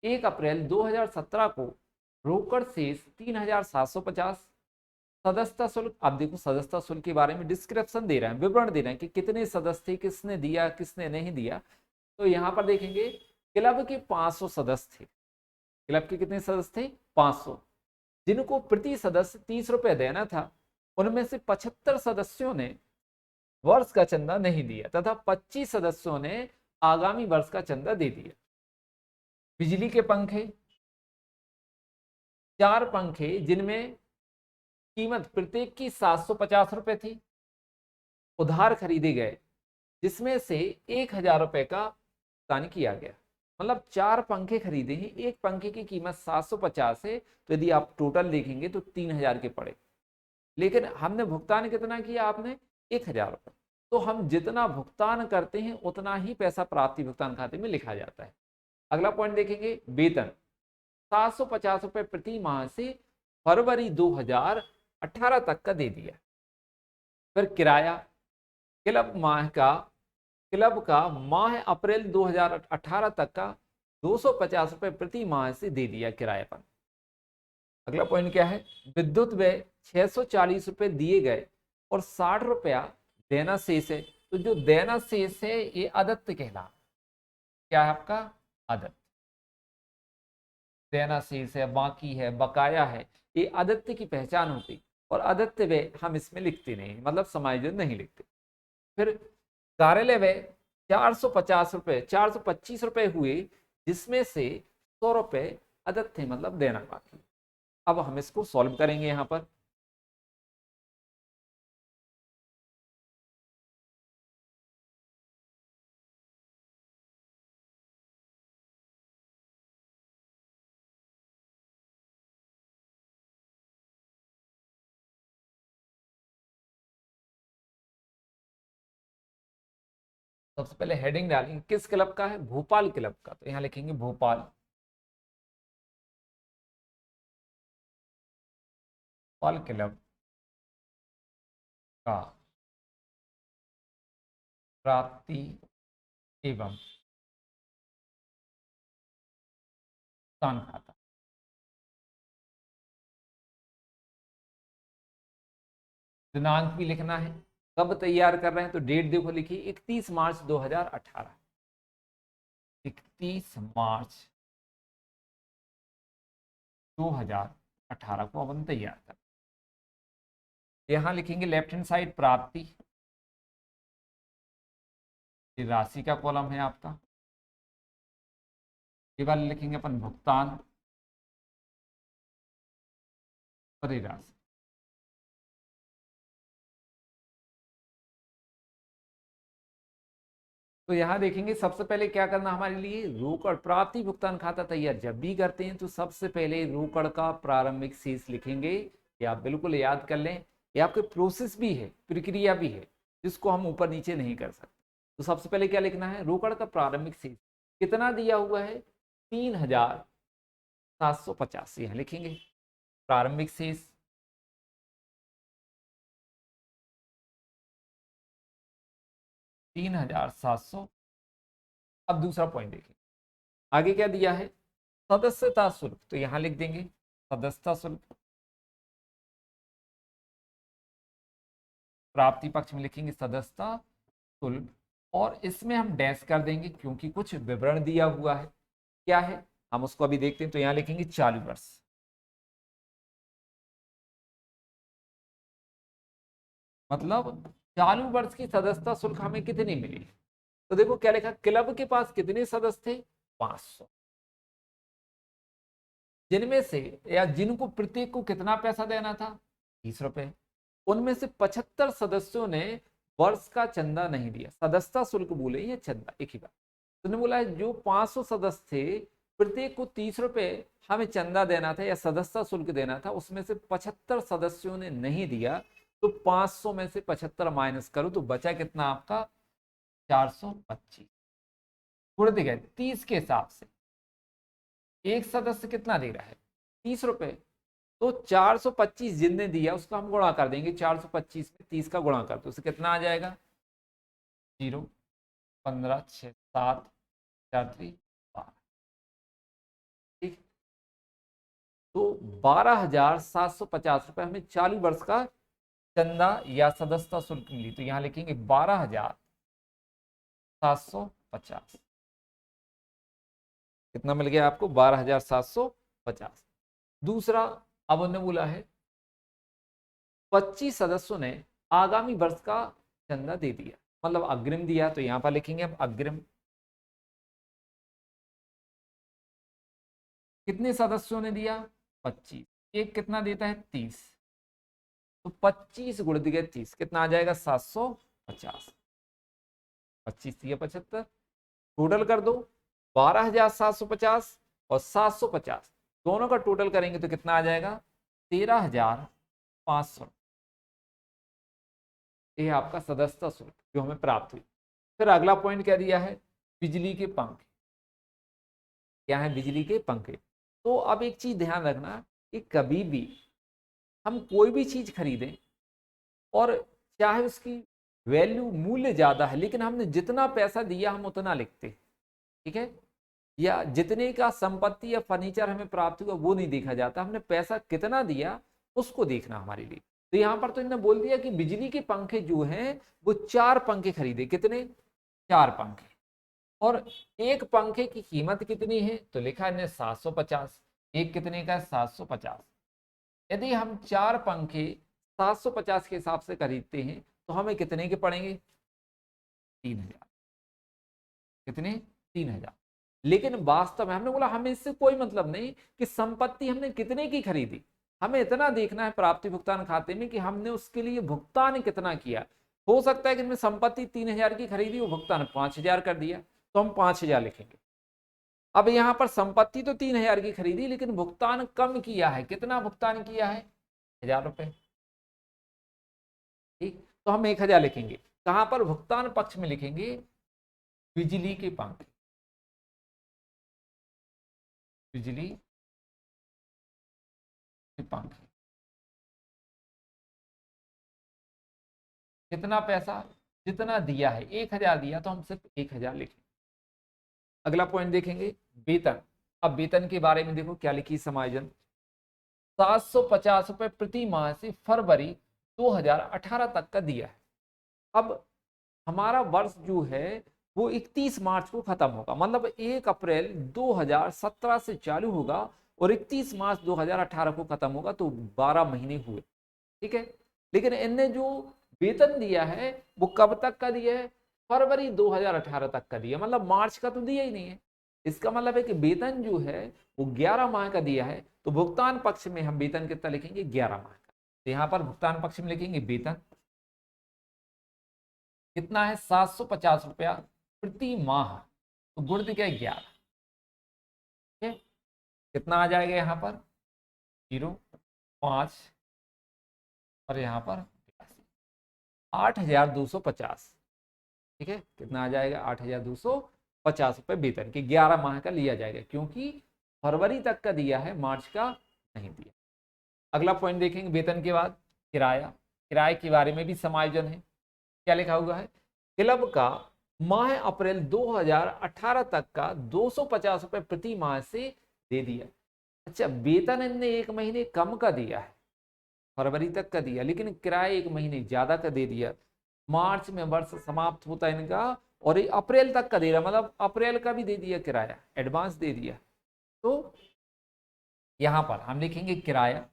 [SPEAKER 1] 1 अप्रैल 2017 को रोकड़ शेष 3750, सदस्यता शुल्क, आप देखो सदस्यता शुल्क के बारे में डिस्क्रिप्शन दे रहे हैं, विवरण दे रहे हैं कि कितने सदस्य थे, किसने दिया किसने नहीं दिया। तो यहाँ पर देखेंगे क्लब के 500 सदस्य थे। क्लब के कितने सदस्य थे? 500, जिनको प्रति सदस्य 30 रुपए देना था। उनमें से 75 सदस्यों ने वर्ष का चंदा नहीं दिया तथा 25 सदस्यों ने आगामी वर्ष का चंदा दे दिया। बिजली के पंखे, 4 पंखे जिनमें कीमत प्रत्येक की 750 रुपए थी, उधार खरीदे गए, जिसमें से 1000 रुपए का भुगतान किया गया। मतलब 4 पंखे खरीदे हैं, एक पंखे की कीमत 750 है, तो यदि आप टोटल देखेंगे तो 3000 के पड़े, लेकिन हमने भुगतान कितना किया? आपने 1000 रुपए। तो हम जितना भुगतान करते हैं उतना ही पैसा प्राप्ति भुगतान खाते में लिखा जाता है। अगला पॉइंट देखेंगे, वेतन 750 रुपए प्रति माह से फरवरी 2018 तक का दे दिया। फिर किराया, क्लब का माह अप्रैल 2018 तक का 250 रुपए प्रति माह से दे दिया किराए पर। अगला पॉइंट क्या है, विद्युत व्यय 640 रुपए दिए गए और 60 रुपया देना शेष है। तो जो देना शेष है ये अदत्त कहला, क्या है आपका? अदत्त। देना शेष है, बाकी है, बकाया है, ये अदत्त की पहचान होती। और अदत्त व्यय हम इसमें लिखते नहीं, मतलब समायोजन नहीं लिखते। फिर कार्यालय व्यय 450 रुपए, 425 रुपए हुए, जिसमें से 100 रुपए अदत्त थे, मतलब देना बाकी। अब हम इसको सॉल्व करेंगे यहां पर। सबसे पहले हेडिंग डालेंगे, किस क्लब का है? भोपाल क्लब का। तो यहां लिखेंगे भोपाल, भोपाल क्लब का प्राप्ति एवं भुगतान खाता। दिनांक भी लिखना है, कब तैयार कर रहे हैं, तो डेट देखो लिखिए 31 मार्च 2018। 31 मार्च 2018 को अपन तैयार कर। यहां लिखेंगे लेफ्ट हैंड साइड प्राप्ति, ये राशि का कॉलम है आपका। ये वाले लिखेंगे अपन भुगतान, और ये राशि। तो यहाँ देखेंगे सबसे पहले क्या करना हमारे लिए, रोकड़ प्राप्ति भुगतान खाता तैयार जब भी करते हैं तो सबसे पहले रोकड़ का प्रारंभिक शेष लिखेंगे। ये आप बिल्कुल याद कर लें, ये आपके प्रोसेस भी है, प्रक्रिया भी है, जिसको हम ऊपर नीचे नहीं कर सकते। तो सबसे पहले क्या लिखना है, रोकड़ का प्रारंभिक शेष कितना दिया हुआ है? 3750 यहाँ लिखेंगे प्रारंभिक शेष। $3700। अब दूसरा पॉइंट देखिए, आगे क्या दिया है? सदस्यता शुल्क, तो यहां लिख देंगे सदस्यता शुल्क। प्राप्ति पक्ष में लिखेंगे सदस्यता शुल्क, और इसमें हम डैश कर देंगे क्योंकि कुछ विवरण दिया हुआ है। क्या है हम उसको अभी देखते हैं। तो यहां लिखेंगे चालू वर्ष, मतलब चालू वर्ष की सदस्यता शुल्क हमें कितनी मिली? तो देखो क्या लिखा, क्लब के पास कितने सदस्य थे? 500, जिनमें से या जिनको प्रत्येक को कितना पैसा देना था? 30 रुपए। उनमें से 75 सदस्यों ने वर्ष का चंदा नहीं दिया। सदस्यता शुल्क बोले या चंदा एक ही बात। तुमने बोला है जो 500 सदस्य थे, प्रत्येक को 30 रुपए हमें चंदा देना था या सदस्यता शुल्क देना था, उसमें से 75 सदस्यों ने नहीं दिया। तो 500 में से 75 माइनस करो तो बचा कितना आपका? 425। गुण दिए 30 के हिसाब से, एक सदस्य कितना दे रहा है 30 रुपए, तो 425 जिनने दिया उसका हम गुणा कर देंगे, 425 में 30 का गुणा कर दो, उससे कितना आ जाएगा 0, 15, 6, 7, 4, 3, 12। ठीक, तो 12,750 रुपए हमें चालू वर्ष का चंदा या सदस्यता शुल्क मिली, तो यहां लिखेंगे 12,750। कितना मिल गया आपको 12,750। दूसरा, अब उन्होंने बोला है 25 सदस्यों ने आगामी वर्ष का चंदा दे दिया, मतलब अग्रिम दिया, तो यहां पर लिखेंगे अब अग्रिम। कितने सदस्यों ने दिया 25, एक कितना देता है 30, तो 25 गुण दिए 30 कितना आ जाएगा 750, 25 दिए 75, टोटल कर दो 12,750 और 750, दोनों का टोटल करेंगे तो कितना आ जाएगा 13,500। ये आपका सदस्यता शुल्क जो हमें प्राप्त हुई। फिर अगला पॉइंट क्या दिया है, बिजली के पंखे। क्या है बिजली के पंखे। तो अब एक चीज ध्यान रखना कि कभी भी हम कोई भी चीज खरीदें और चाहे उसकी वैल्यू मूल्य ज्यादा है, लेकिन हमने जितना पैसा दिया हम उतना लिखते, ठीक है, या जितने का संपत्ति या फर्नीचर हमें प्राप्त हुआ वो नहीं देखा जाता, हमने पैसा कितना दिया उसको देखना हमारे लिए। तो यहां पर तो इन्होंने बोल दिया कि बिजली के पंखे जो हैं वो 4 पंखे खरीदे, कितने 4 पंखे, और एक पंखे की कीमत कितनी है, तो लिखा है 750, एक कितने का 750। यदि हम 4 पंखे 750 के हिसाब से खरीदते हैं तो हमें कितने के पड़ेंगे 3,000, कितने 3,000। लेकिन वास्तव में हमने बोला हमें इससे कोई मतलब नहीं कि संपत्ति हमने कितने की खरीदी, हमें इतना देखना है प्राप्ति भुगतान खाते में कि हमने उसके लिए भुगतान कितना किया। हो सकता है कि हमने संपत्ति 3,000 की खरीदी, वो भुगतान 5,000 कर दिया, तो हम 5,000 लिखेंगे। अब यहां पर संपत्ति तो 3,000 की खरीदी लेकिन भुगतान कम किया है, कितना भुगतान किया है 1,000 रुपए, ठीक, तो हम 1,000 लिखेंगे। कहां पर भुगतान पक्ष में लिखेंगे बिजली के पंखे, बिजली के पंखे कितना पैसा जितना दिया है 1,000 दिया तो हम सिर्फ 1,000 लिखेंगे। अगला पॉइंट देखेंगे वेतन। अब वेतन के बारे में देखो क्या लिखी समायोजन, 750 रुपए प्रति माह से फरवरी 2018 तक का दिया है। अब हमारा वर्ष जो है वो 31 मार्च को खत्म होगा, मतलब 1 अप्रैल 2017 से चालू होगा और 31 मार्च 2018 को खत्म होगा, तो 12 महीने हुए, ठीक है। लेकिन इनने जो वेतन दिया है वो कब तक का दिया है, फरवरी 2018 तक का दिया, मतलब मार्च का तो दिया ही नहीं है। इसका मतलब है कि वेतन जो है वो 11 माह का दिया है, तो भुगतान पक्ष में हम वेतन कितना लिखेंगे 11 माह का, तो यहां पर भुगतान पक्ष में लिखेंगे वेतन कितना है 750 रुपया प्रति माह, तो गुण दिया 11, ठीक है, कितना आ जाएगा यहाँ पर 0, 5 और यहाँ पर 8,250, ठीक है, कितना आ जाएगा 8,250 रुपये वेतन के 11 माह का लिया जाएगा, क्योंकि फरवरी तक का दिया है मार्च का नहीं दिया। अगला पॉइंट देखेंगे वेतन के बाद किराया। किराए के बारे में भी समायोजन है, क्या लिखा हुआ है, क्लब का माह अप्रैल 2018 तक का 250 रुपये प्रति माह से दे दिया। अच्छा, वेतन इनने 1 महीने कम का दिया है, फरवरी तक का दिया, लेकिन किराया 1 महीने ज्यादा का दे दिया। मार्च में वर्ष समाप्त होता है इनका और ये अप्रैल तक का दे रहा, मतलब अप्रैल का भी दे दिया, किराया एडवांस दे दिया। तो यहां पर हम लिखेंगे किराया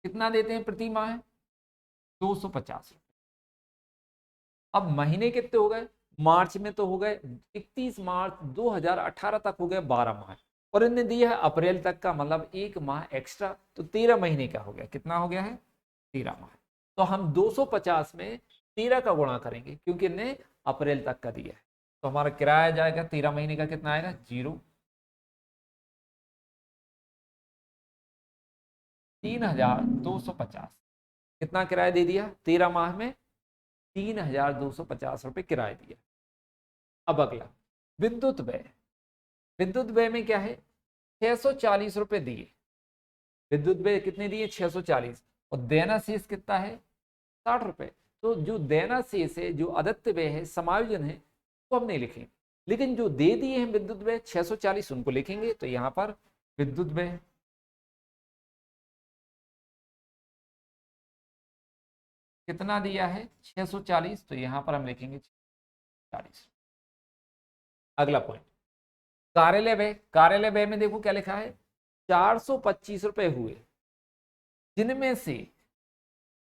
[SPEAKER 1] कितना देते हैं प्रति माह 250 रुपये। अब महीने कितने हो गए, मार्च में तो हो गए 31 मार्च 2018 तक हो गए 12 माह, और इनने दिया है अप्रैल तक का, मतलब 1 माह एक्स्ट्रा, तो 13 महीने का हो गया, कितना हो गया है 13 माह। तो हम 250 में 13 का गुणा करेंगे क्योंकि इनने अप्रैल तक का दिया है, तो हमारा किराया जाएगा 13 महीने का कितना आएगा 0, 3,250, कितना किराया दे दिया 13 माह में 3,250 रुपये किराया दिया। अब अगला विद्युत व्यय। विद्युत व्यय में क्या है, 640 रुपये दिए। विद्युत व्यय कितने दिए, 640, और देना शेष कितना है, 60 रुपये। तो जो देना शेष है, जो अदत्त व्यय है, समायोजन है, तो हम नहीं लिखेंगे, लेकिन जो दे दिए हैं विद्युत व्यय 640 उनको लिखेंगे। तो यहाँ पर विद्युत व्यय कितना दिया है, 640, तो यहाँ पर हम लिखेंगे 40। अगला पॉइंट कार्यालय व्यय। कार्यालय व्यय में देखो क्या लिखा है, 425 रुपये हुए, जिनमें से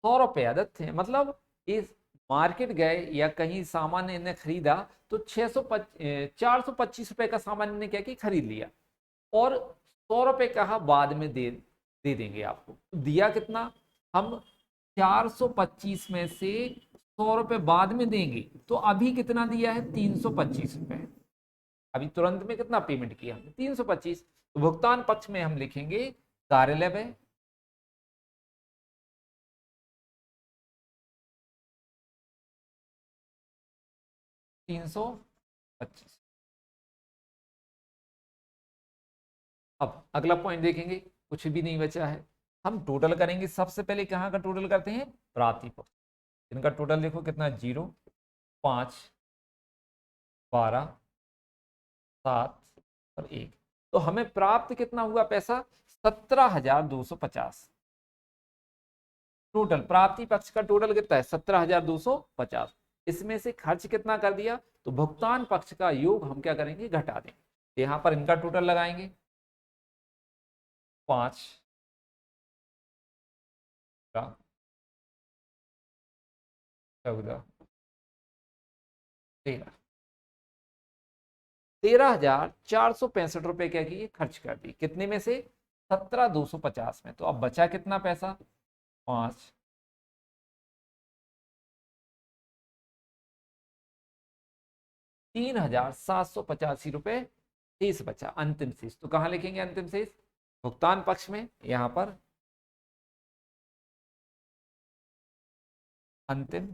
[SPEAKER 1] 100 रुपये अदत्त थे। मतलब इस मार्केट गए या कहीं सामान इन्हें खरीदा तो 425 रुपये का सामान इन्हें क्या कि खरीद लिया, और 100 रुपये कहा बाद में दे देंगे आपको। तो दिया कितना, हम 425 में से 100 रुपये बाद में देंगे, तो अभी कितना दिया है, 325 रुपये। अभी तुरंत में कितना पेमेंट किया हमने, 325। तो भुगतान पक्ष में हम लिखेंगे कार्यालय व्यय, 325। अब अगला पॉइंट देखेंगे, कुछ भी नहीं बचा है, हम टोटल करेंगे। सबसे पहले कहाँ का टोटल करते हैं, प्राप्ति पक्ष। इनका टोटल देखो कितना, 0, 5, 12, 7 और 1। तो हमें प्राप्त कितना हुआ पैसा, 17,250। टोटल प्राप्ति पक्ष का टोटल कितना है, 17,250। इसमें से खर्च कितना कर दिया, तो भुगतान पक्ष का योग हम क्या करेंगे, घटा देंगे। यहां पर इनका टोटल लगाएंगे, 5, 14, 13, 13,465 रुपए क्या किए, खर्च कर दिए। कितने में से, 17,250 में। तो अब बचा कितना पैसा, 5, 3,785 रुपये शेष बचा, अंतिम शेष। तो कहां लिखेंगे अंतिम शेष, भुगतान पक्ष में, यहां पर अंतिम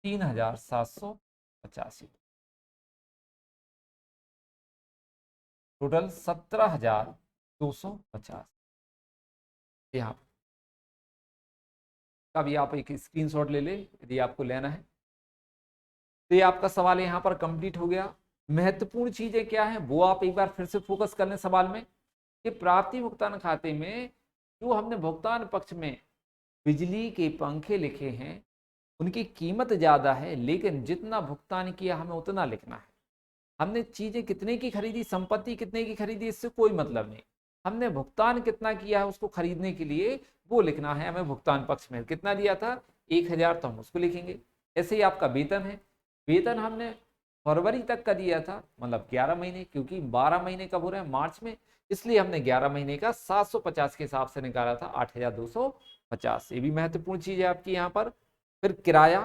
[SPEAKER 1] 3,785, टोटल 17,250। यहाँ का भी आप एक स्क्रीनशॉट ले ले यदि आपको लेना है। तो ये आपका सवाल यहाँ पर कंप्लीट हो गया। महत्वपूर्ण चीजें क्या है वो आप एक बार फिर से फोकस कर लें सवाल में, कि प्राप्ति भुगतान खाते में जो हमने भुगतान पक्ष में बिजली के पंखे लिखे हैं उनकी कीमत ज्यादा है, लेकिन जितना भुगतान किया हमें उतना लिखना है। हमने चीजें कितने की खरीदी, संपत्ति कितने की खरीदी, इससे कोई मतलब नहीं। हमने भुगतान कितना किया है उसको खरीदने के लिए वो लिखना है हमें। भुगतान पक्ष में कितना दिया था, 1,000, तो हम उसको लिखेंगे। ऐसे ही आपका वेतन है, वेतन हमने फरवरी तक का दिया था, मतलब 11 महीने, क्योंकि 12 महीने कब हो रहे हैं, मार्च में, इसलिए हमने 11 महीने का 750 के हिसाब से निकाला था 8,250। ये भी महत्वपूर्ण चीज है आपकी यहाँ पर। फिर किराया,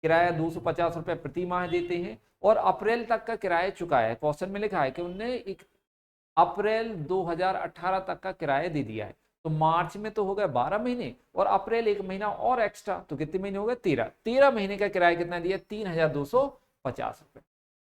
[SPEAKER 1] किराया 250 रुपये प्रति माह देते हैं, और अप्रैल तक का किराया चुकाया है। क्वेश्चन में लिखा है कि उन्होंने एक अप्रैल 2018 तक का किराया दे दिया है। तो मार्च में तो हो गए 12 महीने, और अप्रैल 1 महीना और एक्स्ट्रा, तो कितने महीने हो गए, 13। 13 महीने का किराया कितना दिया, 3,250 रुपये।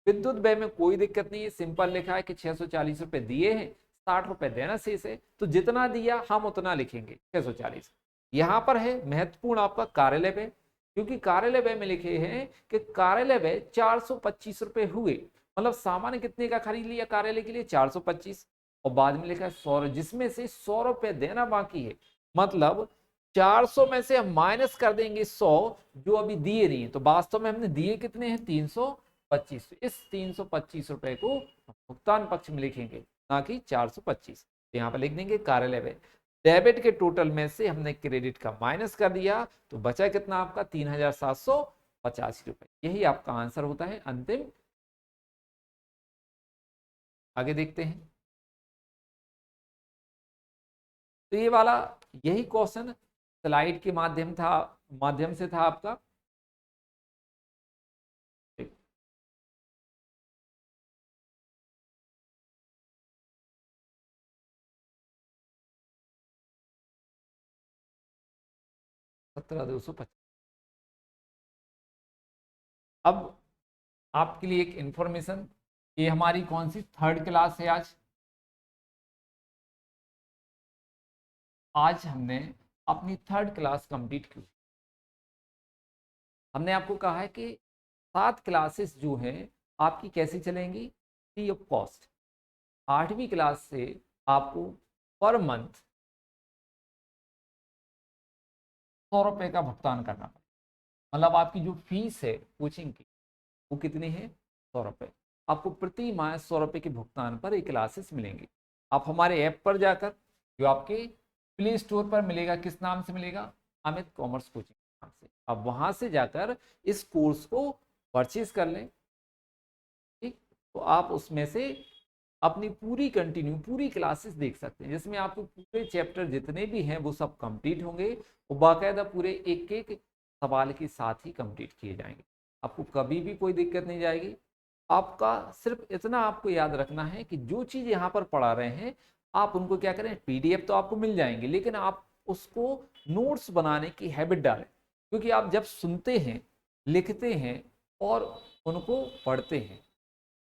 [SPEAKER 1] विद्युत व्यय में कोई दिक्कत नहीं है, सिंपल लिखा है कि 640 रुपये दिए हैं, 60 रुपये देना शेष है, तो जितना दिया हम उतना लिखेंगे, 640। यहाँ पर है महत्वपूर्ण आपका कार्यालय व्यय, क्योंकि कार्यालय व्यय में लिखे हैं कि कार्यालय व्यय 425 रुपये हुए, मतलब सामान कितने का खरीद लिया कार्यालय के लिए, 425, और बाद में लिखा है 100, जिसमें से 100 रुपये देना बाकी है। मतलब 400 में से हम माइनस कर देंगे 100 जो अभी दिए नहीं है, तो वास्तव में हमने दिए कितने हैं, 325। इस 325 रुपए को भुगतान पक्ष में लिखेंगे, ना कि 425। तो यहाँ पर लिख देंगे कार्यालय व्यय। डेबिट के टोटल में से हमने क्रेडिट का माइनस कर दिया, तो बचा कितना आपका, 3,785 रुपए। यही आपका आंसर होता है अंतिम। आगे देखते हैं। तो ये वाला यही क्वेश्चन स्लाइड के माध्यम से था आपका। 17,250। अब आपके लिए एक इंफॉर्मेशन, ये हमारी कौन सी थर्ड क्लास है आज। आज हमने अपनी थर्ड क्लास कंप्लीट की। हमने आपको कहा है कि 7 क्लासेस जो हैं आपकी कैसी चलेंगी, फ्री ऑफ कॉस्ट। 8वीं क्लास से आपको पर मंथ 100 रुपये का भुगतान करना पड़ेगा। मतलब आपकी जो फीस है कोचिंग की वो कितनी है, 100 रुपये। आपको प्रति माह 100 रुपये के भुगतान पर ये क्लासेस मिलेंगी। आप हमारे ऐप पर जाकर, जो आपके प्ले स्टोर पर मिलेगा, किस नाम से मिलेगा, अमित कॉमर्स कोचिंग नाम से, आप वहां से जाकर इस कोर्स को परचेज कर लें। ठीक, तो आप उसमें से अपनी पूरी कंटिन्यू पूरी क्लासेस देख सकते हैं, जिसमें आपको पूरे चैप्टर जितने भी हैं वो सब कंप्लीट होंगे और बाकायदा पूरे एक एक सवाल के साथ ही कंप्लीट किए जाएंगे। आपको कभी भी कोई दिक्कत नहीं जाएगी। आपका सिर्फ इतना आपको याद रखना है कि जो चीज़ यहाँ पर पढ़ा रहे हैं आप उनको क्या करें, पीडीएफ तो आपको मिल जाएंगे, लेकिन आप उसको नोट्स बनाने की हैबिट डालें। क्योंकि आप जब सुनते हैं, लिखते हैं और उनको पढ़ते हैं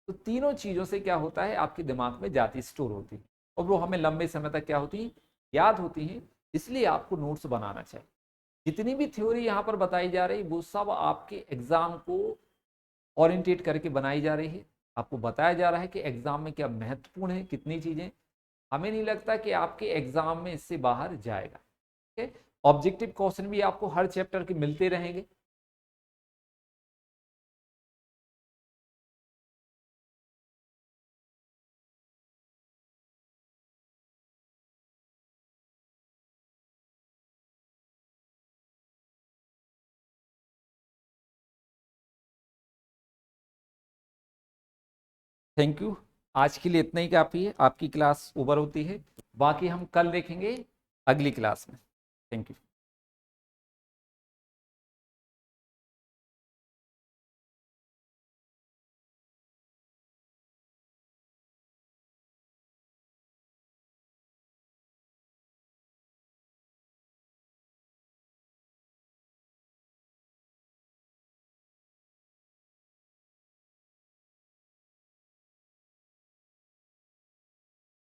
[SPEAKER 1] तो तीनों चीज़ों से क्या होता है, आपके दिमाग में जाती स्टोर होती है और वो हमें लंबे समय तक क्या होती है, याद होती हैं। इसलिए आपको नोट्स बनाना चाहिए। जितनी भी थ्योरी यहाँ पर बताई जा रही वो सब आपके एग्जाम को ओरिएंटेट करके बनाई जा रही है। आपको बताया जा रहा है कि एग्जाम में क्या महत्वपूर्ण है, कितनी चीज़ें। हमें नहीं लगता कि आपके एग्जाम में इससे बाहर जाएगा। ठीक है, ऑब्जेक्टिव क्वेश्चन भी आपको हर चैप्टर के मिलते रहेंगे। थैंक यू, आज के लिए इतना ही काफ़ी है। आपकी क्लास ओवर होती है, बाकी हम कल देखेंगे अगली क्लास में। Thank you.